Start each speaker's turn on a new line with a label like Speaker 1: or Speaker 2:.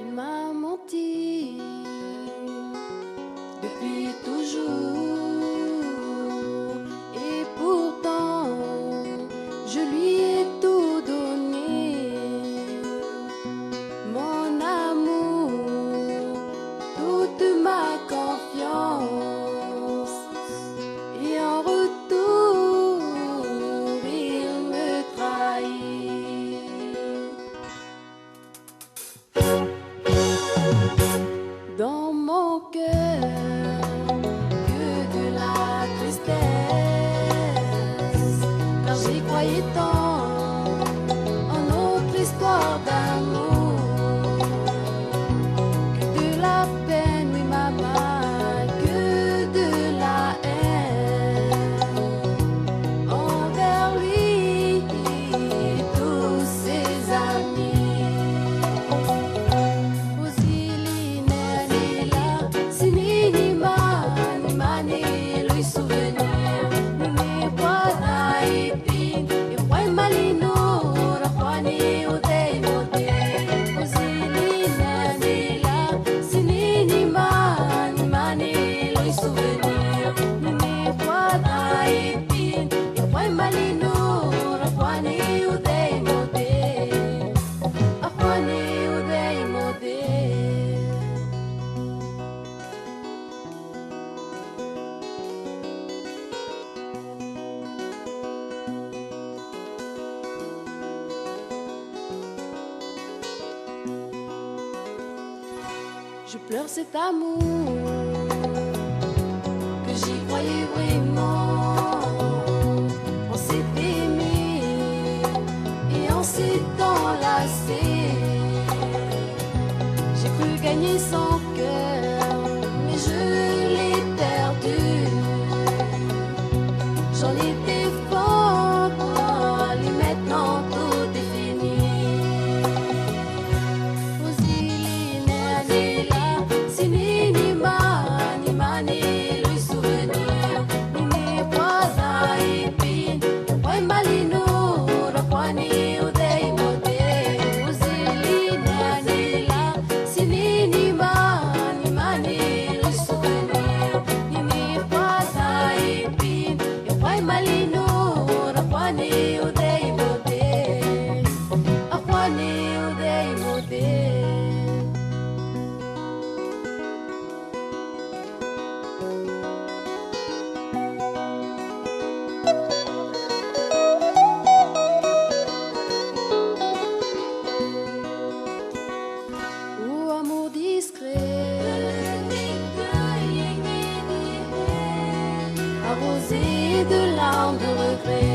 Speaker 1: Il m'a menti depuis toujours, et pourtant je lui ai tout donné, mon amour, toute ma confiance, et en retour il me trahit. Dans mon cœur, que de la tristesse, car j'y croyais tant en notre histoire d'amour. Que de la peine, oui maman, que de la haine envers lui et tous ses amis. Je pleure cet amour que j'y croyais vraiment. On s'est aimé et on s'est enlacé. J'ai cru gagner son cœur, mais je l'ai perdu. J'en étais folle et maintenant tout est fini. Arrosé de larmes de regret.